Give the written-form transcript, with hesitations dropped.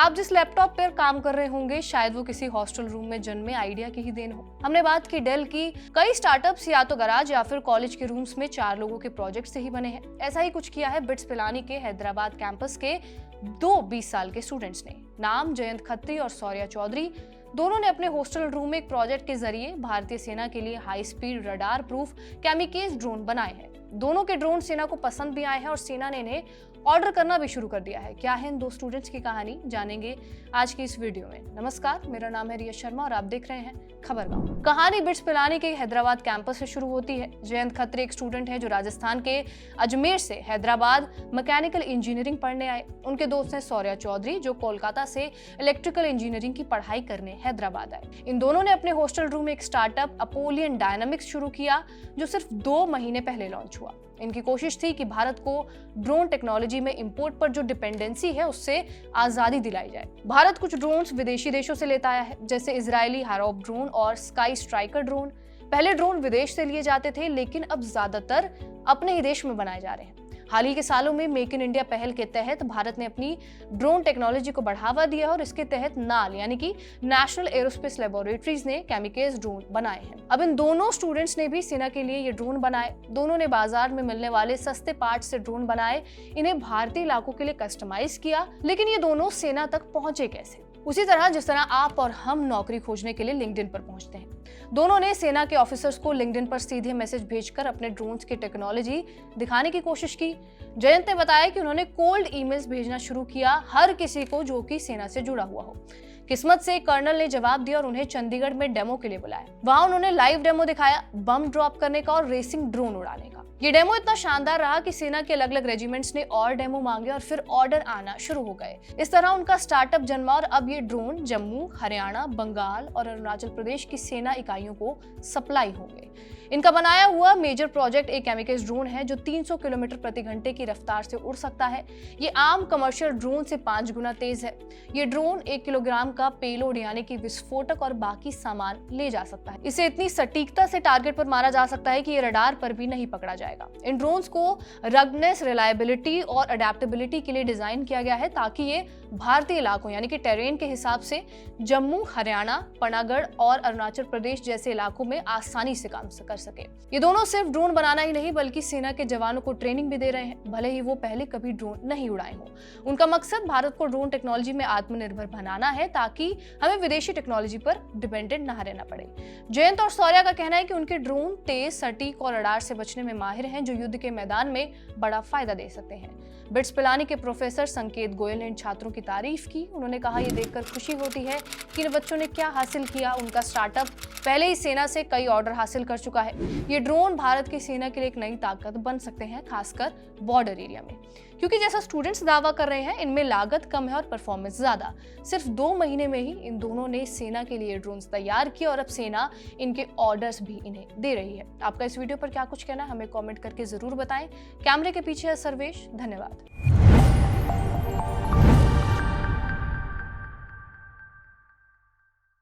आप जिस लैपटॉप पर काम कर रहे होंगे शायद वो किसी हॉस्टल रूम में जन्मे आइडिया की ही देन हो। हमने बात की डेल की। कई स्टार्टअप्स या तो गराज या फिर कॉलेज के रूम्स में 4 लोगों के प्रोजेक्ट से ही बने हैं। ऐसा ही कुछ किया है बिट्स पिलानी के हैदराबाद कैंपस के 20 साल के स्टूडेंट्स ने। नाम जयंत खत्री और सौर्या चौधरी। दोनों ने अपने हॉस्टल रूम में एक प्रोजेक्ट के जरिए भारतीय सेना के लिए high speed radar proof kamikaze drone बनाए हैं। दोनों के ड्रोन सेना को पसंद भी आए हैं और सेना ने इन्हें ऑर्डर करना भी शुरू कर दिया है। क्या है इन 2 स्टूडेंट्स की कहानी, जानेंगे आज की इस वीडियो में। नमस्कार, मेरा नाम है रिया शर्मा और आप देख रहे हैं खबरगांव। कहानी बिट्स पिलानी के हैदराबाद कैंपस से शुरू होती है। जयंत खत्री एक स्टूडेंट है जो राजस्थान के अजमेर से हैदराबाद मैकेनिकल इंजीनियरिंग पढ़ने आए। उनके दोस्त हैं सौर्या चौधरी जो कोलकाता से इलेक्ट्रिकल इंजीनियरिंग की पढ़ाई करने हैदराबाद आए। इन दोनों ने अपने हॉस्टल रूम में एक स्टार्टअप अपोलियन डायनामिक्स शुरू किया जो सिर्फ 2 महीने पहले लॉन्च हुआ। इनकी कोशिश थी कि भारत को ड्रोन टेक्नोलॉजी में इंपोर्ट पर जो डिपेंडेंसी है उससे आजादी दिलाई जाए। भारत कुछ ड्रोन्स विदेशी देशों से लेता आया है, जैसे इजरायली हारोप ड्रोन और स्काई स्ट्राइकर ड्रोन। पहले ड्रोन विदेश से लिए जाते थे लेकिन अब ज्यादातर अपने ही देश में बनाए जा रहे हैं। हाल ही के सालों में मेक इन इंडिया पहल के तहत भारत ने अपनी ड्रोन टेक्नोलॉजी को बढ़ावा दिया और इसके तहत नाल यानी कि नेशनल एरोस्पेस लैबोरेटरीज ने कैमिकेज ड्रोन बनाए हैं। अब इन दोनों स्टूडेंट्स ने भी सेना के लिए ये ड्रोन बनाए। दोनों ने बाजार में मिलने वाले सस्ते पार्ट से ड्रोन बनाए, इन्हें भारतीय इलाकों के लिए कस्टमाइज किया। लेकिन ये दोनों सेना तक पहुंचे कैसे? उसी तरह जिस तरह आप और हम नौकरी खोजने के लिए लिंक्डइन पर पहुंचते हैं। दोनों ने सेना के ऑफिसर्स को लिंक्डइन पर सीधे मैसेज भेजकर अपने ड्रोन्स की टेक्नोलॉजी दिखाने की कोशिश की। जयंत ने बताया कि उन्होंने कोल्ड ईमेल्स भेजना शुरू किया हर किसी को जो कि सेना से जुड़ा हुआ हो। किस्मत से कर्नल ने जवाब दिया और उन्हें चंडीगढ़ में डेमो के लिए बुलाया। वहां उन्होंने लाइव डेमो दिखाया, बम ड्रॉप करने का और रेसिंग ड्रोन उड़ाने का। ये डेमो इतना शानदार रहा कि सेना के अलग अलग रेजिमेंट्स ने और डेमो मांगे और फिर ऑर्डर आना शुरू हो गए। इस तरह उनका स्टार्टअप जन्मा और अब ये ड्रोन जम्मू, हरियाणा, बंगाल और अरुणाचल प्रदेश की सेना इकाइयों को सप्लाई होंगे। इनका बनाया हुआ मेजर प्रोजेक्ट एक कैमिकेज ड्रोन है जो 300 किलोमीटर प्रति घंटे की रफ्तार से उड़ सकता है। ये आम कमर्शियल ड्रोन से 5 गुना तेज है। ये ड्रोन 1 किलोग्राम का पेलोड यानी कि विस्फोटक और बाकी सामान ले जा सकता है। इसे इतनी सटीकता से टारगेट पर मारा जा सकता है कि ये रडार पर भी नहीं पकड़ा जाएगा। इन ड्रोन्स को रगनेस, रिलायबिलिटी और अडेप्टेबिलिटी के लिए डिजाइन किया गया है ताकि ये भारतीय इलाकों यानी कि टेरेन के हिसाब से जम्मू, हरियाणा, पनागढ़ और अरुणाचल प्रदेश जैसे इलाकों में आसानी से काम कर सके। ये दोनों सिर्फ ड्रोन बनाना ही नहीं बल्कि सेना के जवानों को ट्रेनिंग भी दे रहे हैं, भले ही वो पहले कभी ड्रोन नहीं उड़ाए हों। उनका मकसद भारत को ड्रोन टेक्नोलॉजी में आत्मनिर्भर बनाना है ताकि हमें विदेशी टेक्नोलॉजी पर डिपेंडेंट न रहना पड़े। जयंत और सौर्या का कहना है कि उनके ड्रोन तेज, सटीक और रडार से बचने में माहिर हैं जो युद्ध के मैदान में बड़ा फायदा दे सकते हैं। बिट्स पिलानी के प्रोफेसर संकेत गोयल ने इन छात्रों की तारीफ की। उन्होंने कहा ये देखकर खुशी होती है कि इन बच्चों ने क्या हासिल किया। उनका स्टार्टअप पहले ही सेना से कई ऑर्डर हासिल कर चुका है। ये ड्रोन भारत की सेना के लिए एक नई ताकत बन सकते हैं, खासकर बॉर्डर एरिया में, क्योंकि जैसा स्टूडेंट्स दावा कर रहे हैं इनमें लागत कम है और परफॉर्मेंस ज्यादा। सिर्फ 2 महीने में ही इन दोनों ने सेना के लिए ड्रोन्स तैयार किए और अब सेना इनके ऑर्डर्स भी इन्हें दे रही है। आपका इस वीडियो पर क्या कुछ कहना है हमें कमेंट करके जरूर बताएं। कैमरे के पीछे है सर्वेश, धन्यवाद।